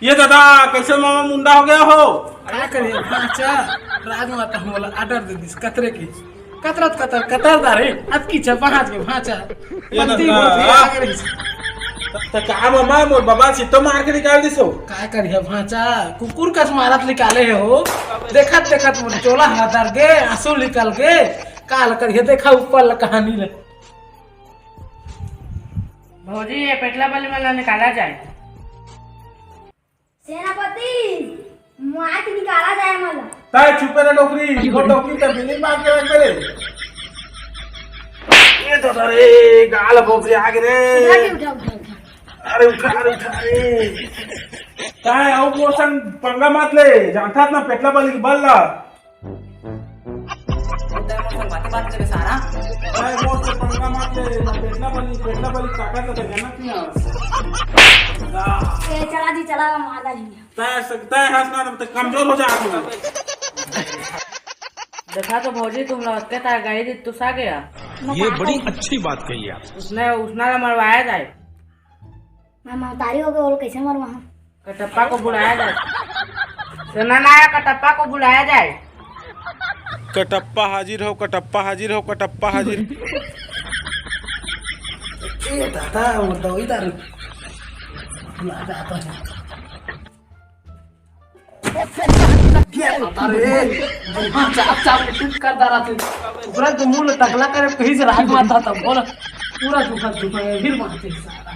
ये दादा कैसे मामा मुंडा हो गया हो? क्या करिए भाचा राजमाता बोला ऑर्डर दे दिस कतरे की कतरत कतर कतर दारे अब की छपा हाथ में भाचा ये बंदी दादा। होती है आगे रही तो क्या मामा मोर बाबा सीतो मार के निकाल दिसो। क्या करिए भाचा कुकुर कस मारत निकाले है हो देखत देखत मोर चोला हाथ के आंसू निकल के काल करिए देखा ऊपर कहानी ले भौजी ये पेटला वाली वाला निकाला जाए। सेनापति मार के निकाला जाए मला। ताई छुपे रे डोकरी वो डोकरी तो बिल्ली मार के रख दे। ये दादा रे गाल बोबरी आगे रे। उठा उठा उठा अरे उठा रे। ताई आओ मोसन पंगा मत ले जानता ना पेटला वाली की बल ला। ताई मोस पंगा मत ले पेटला वाली काका तो जाना क्या? ए चला जी चला माला जी। ताई सकता है हंसना तो कमजोर हो जाएगा। देखा तो भौजी तुम लोग के तार गाड़ी दी तुस आ गया। ये बड़ी अच्छी बात कही आप। उसने उसना मरवाया जाए। मैं मौतारी हो गए और कैसे मर वहाँ? कटप्पा को बुलाया जाए। सुना ना आया कटप्पा को बुलाया जाए। कटप्पा हाजिर हो कटप्पा हाजिर हो कटप्पा हाजिर। ए दादा वो तो इधर बुला जाता है अरे चाप चाप टूट कर दारा थे पूरा तो मुंह टकला करे कहीं से राज मारता था बोला पूरा दुखा दुखा फिर मारते सारा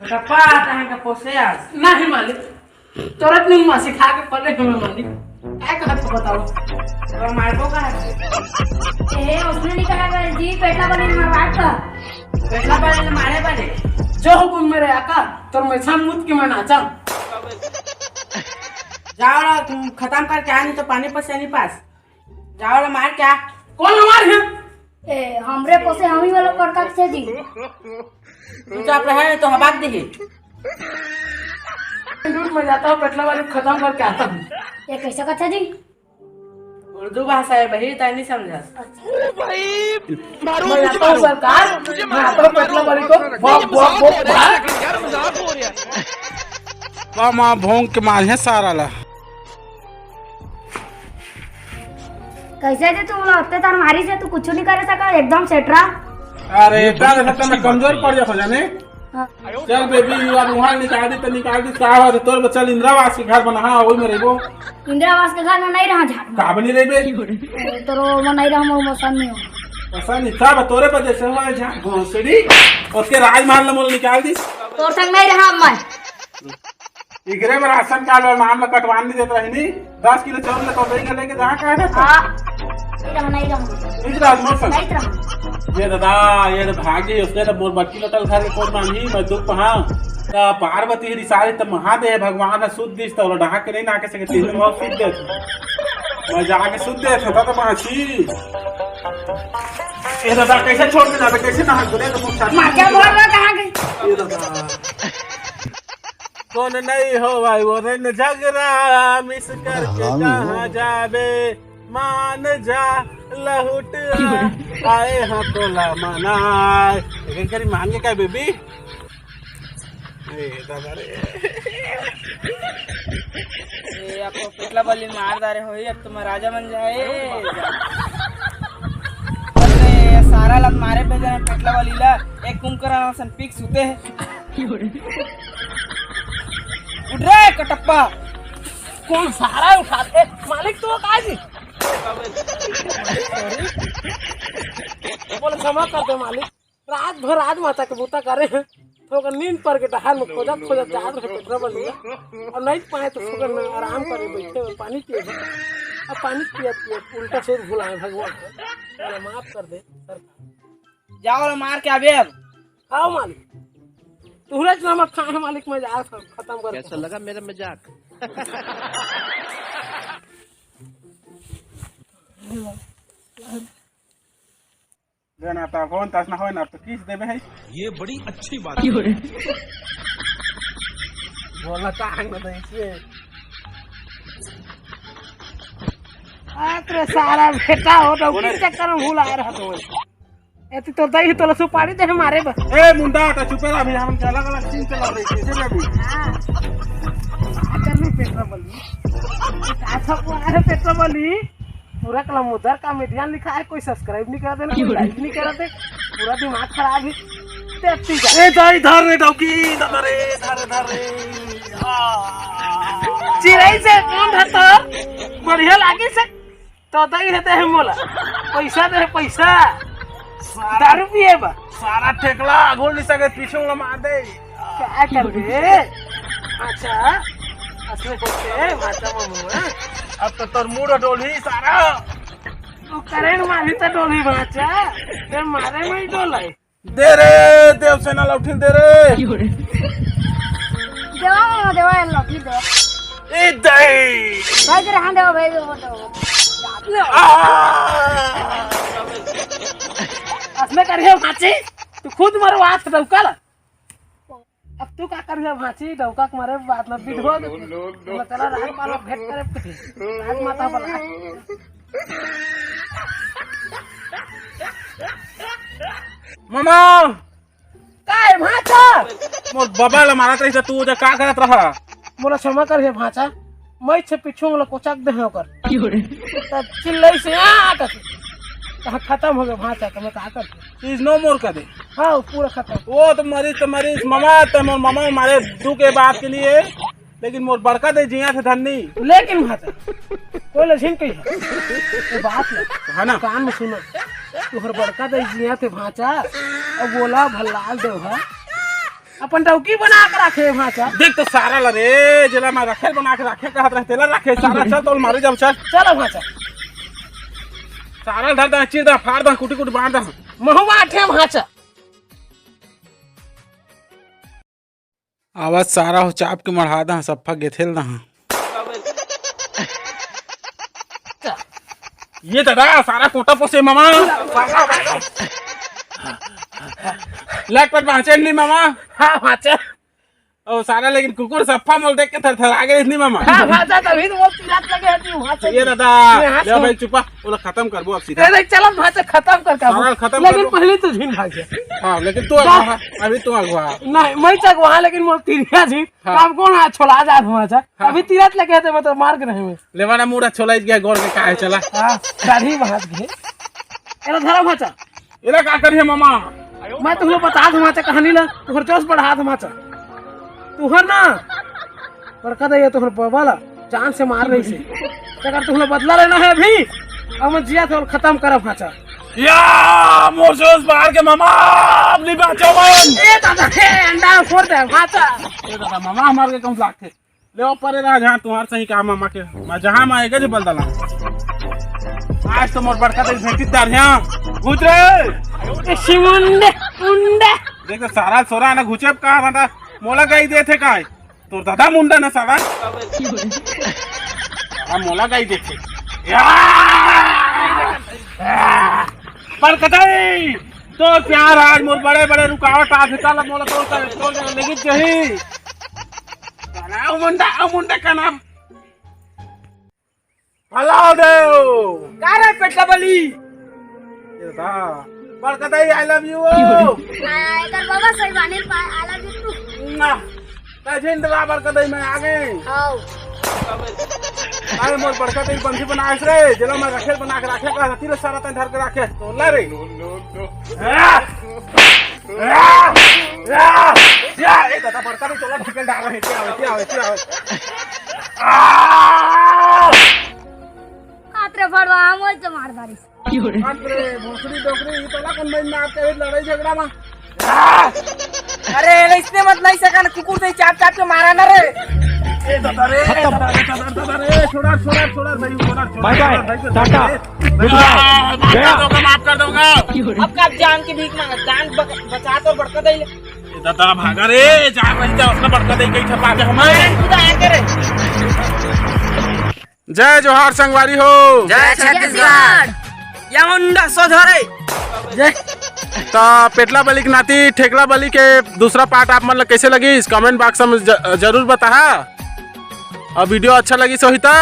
कटप्पा आता है का पोसे आज। नहीं मालिक तुरंत नहीं मां सिखा के पले हमें मालिक क्या कहत बताओ तो मारबो का है। ए उसने नहीं कहा जी पेटला वाली मरवाट का। पेटला वाले ने मारे वाले। जो हुकुम मेरे आका तो मैं छम मुत के मैं नाचा जाओ ला तुम खत्म कर क्या नहीं तो पानी पसे नहीं पास। जाओ ला मार क्या। कौन हमार है ए हमरे पोसे हम ही वाला पड़का से जी। तू चाप रहे तो हबाक देही। दूर में जाता हूँ पेटला वाली खत्म करके आता हूँ ये कैसे कथा जी? उर्दू भाषा है बही ताई नहीं समझा। मैं आता हूँ सरकार मैं आता हूँ पेटला वाली को बॉक बॉक बॉक वाह माँ भोंग के मार है सारा ला। कैसे थे तुम लोग तार मारी से तू कुछ नहीं करे सका एकदम सेटरा। अरे इतना रहता मैं कमजोर पड़ जाता जाने। हाँ। चल बेबी अब वहाँ निकाल दी साहब तोर बच्चा इंदिरावास के घर बना हाँ वही में रहो। इंदिरावास के घर में नहीं रहा झाट का बनी रही बे तो मैं नहीं रहा मोर मौसम में हो। ऐसा नहीं सब तोरे पर जैसे हुआ जहाँ घोसड़ी उसके राजमहल में मोल निकाल दी। तोर संग नहीं रहा मैं। इगरे में राशन कार्ड और मामला कटवान नहीं देता है नहीं 10 किलो चावल लेके जहाँ का है हाँ नहीं रहा नहीं रहा। ये दादा ये तो भागी उसने तो मोर बच्ची लटल घर के कोट मांगी मैं दुख पहा पार्वती रिसारी तो महादेव भगवान शुद्ध दिस तो ढहा के नहीं नाके सके तीन बहुत शुद्ध दे मैं जाके शुद्ध दे था तो माछी ये दादा कैसे छोड़ के जाते कैसे नहा गुने तो मुझ मार क्या बोल रहा कहाँ गई? ये दादा कौन नहीं हो भाई वो रन झगड़ा मिस करके कहाँ जाबे मान जा लहुट आए हाँ तोला मना लेकिन करी मान के क्या बेबी दादा रे ये आपको पेटला वाली मार दारे हो अब तुम राजा बन जाए। अरे सारा लग मारे पे जाए पेटला वाली ला एक कुंकरा सन पीक सुते है। उठ रे कटप्पा कौन सारा उठा दे मालिक तो काजी बोले क्षमा कर दे मालिक रात भर रात माता के बूता करे हैं तो नींद पर के डहार में खोजत खोजत जात रहे पेटरा बनिया और नहीं पाए तो सुगर में आराम करे बैठे और पानी पिए अब पानी पिए उल्टा से भुलाए भगवान को माफ कर दे सरकार। जाओ ला मार के आबे अब। आओ मालिक तुहरे नमक खाए मालिक मैं जा खत्म कर। कैसा लगा मेरा मजाक? देना तो कौन तसना हो ना तो किस देबे है। ये बड़ी अच्छी बात है। बोला टांग में इसलिए तेरे सारा बेटा हो तो उसी चक्कर में भूल आ रहा था ऐसे तो दही तो सुपारी दे मारे बस ए मुंडा ता चुपे रह अभी हम अलग अलग सीन चला रहे कैसे रे अभी कर ली पेट्रोबली अच्छा को है पेट्रोबली पूरा कलम उधर का मीडियम लिखा है कोई सब्सक्राइब नहीं करा देना कोई लाइक नहीं करा दे पूरा दिमाग खराब है देखती जा ए दाई धर रे डौकी धर रे चिड़ै से कौन है तो बढ़िया लागे से तो दही रहते है मोला पैसा दे पैसा दारू पिए बा सारा ठेकला घोल नहीं सके पीछे वाला मार दे क्या कर गे अच्छा असले बोलते माता मामू अब तो तोर मुड़ डोली सारा तू करेन मारी तो डोली बाचा ते मारे में ही डोलाई दे रे देव सेना लौटिल दे रे देवा मामा देवा लकी देवा ए दई भाई तेरे हां देवा भाई देवा असले करिए भाची तू खुद मरो हाथ डौका ला अब तू का करिए भाची डौका के मारे बात में बिधवा दे मैं तेरा रात पाला भेंट करे रात माता बला मामा काय भाचा मोर बाबा ला मारत रही तू जो का करत रहा मोला क्षमा करिए भाचा मैं छे पीछू मोला कोचक दे होकर त चिल्लै से आटा कहा खत्म हो गया भाचा के मैं का कर इज नो मोर कर दे हां पूरा खत्म वो तो मरीज मामा तो मोर मामा मारे दू के बात के लिए लेकिन मोर बड़का दे जिया थे धन्नी लेकिन भाचा कोई लछिन कही ये बात ले है ना कान में सुनो तुहर बड़का दे जिया थे भाचा अब बोला भल्लाल देव है अपन डौकी बना के रखे भाचा देख तो सारा ला रे जेला मैं रखे बना के रखे कहत रहे तेला रखे सारा चल तो मारे जब चल चलो भाचा सारा धर दा चीर दा फाड़ दा कुटी कुटी बांध दा महुआ ठे भाचा आवाज सारा हो चाप के मढ़ा दा सफा गेथेल दा ये दादा सारा कोटा पोसे मामा लग पर पहुंचे नहीं मामा हां भाचा और सारा लेकिन कुकुर सफा मोल देख के थर आगे नहीं मामा हां भाचा तभी तो वो पिलात लगे है तू भाचा ये दादा ले भाई चुपा वो खत्म करबो अब सीधा अरे चलो भाचा खत्म कर सारा खत्म लेकिन करो। पहले तो झिन भाग गया हां लेकिन तू अगवा अभी तू अगवा नहीं मैं तक वहां लेकिन मोर तिरिया जी हाँ। काम कौन हाथ छोड़ा जा भाचा अभी तिरत लगे थे मैं तो मार के नहीं मैं लेवाना मुड़ा छोलाई गया गोर के काहे चला हां दाढ़ी बात गए एला धरा भाचा एला का करिए मामा मैं तुमको बता दूं माचा कहानी ला तुहर जोश बढ़ा दे माचा तुहर ना बड़का दे तुहर बाबा जान से मार रही से अगर तुहने बदला लेना है अभी अब मैं जिया तो खत्म कर भाचा या मोरजोस बाहर के मामा अपनी बचाओ मन ए दादा हे अंडा फोड़ दे भाचा ए दादा मामा हमारे के कौन लाके ले ऊपर रहा जहां तुम्हार सही काम मामा के मैं जहां में आएगा जे बदला आज तो मोर बड़का दे भेटी दार यहां घुच रे ए शिमुंडे उंडे देख सारा सोरा ना घुचेब का बता मोला गाई दे थे काय तो दादा मुंडा ना सारा मोला गाई दे थे पर कतई तो प्यार आज मोर बड़े बड़े रुकावट आ चल मोला तोड़ लेकिन जही मुंडा का नाम हलाओ देव का रे पेटला बली पर कतई आई लव यू कर बाबा सही बाने आला दे तू ना ताजिन दवा पर कतई मैं आ गई हां अरे मोर बड़का तेरी बंसी बनाए रे जेला मैं रखे बना के रखे का तीर सारा तन धर के रखे तो ला रे या ए दादा बड़का तो चला ढकेल डाल रहे क्या आत्रे फड़वा मोल तो मार बारिश अरे भोसड़ी डोकरी ये तोला कौन में मार के लड़ाई झगड़ा में अरे इसने मत नहीं सका कुकुर से चाप चाप के मारा ना रे ए दादा रे छोड़ा भाई टाटा माफ कर दूंगा अब का जान की भीख मांगा जान बचा तो बड़का दे दादा भागा रे जा वही जा उसने बड़का दे कहीं छपा के हमें खुदा आ करे जय जोहार संगवारी हो जय छत्तीसगढ़ या मुंडा सोधरे जय तो पेटला बलि के नाती ठेकला बलि के दूसरा पार्ट आप मतलब कैसे लगी इस कमेंट बॉक्स में जरूर बता और वीडियो अच्छा लगी Sohita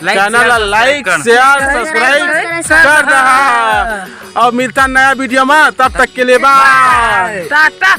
channel like share subscribe कर रहा और मिलता नया वीडियो में, तब तक के लिए बाय। टाटा।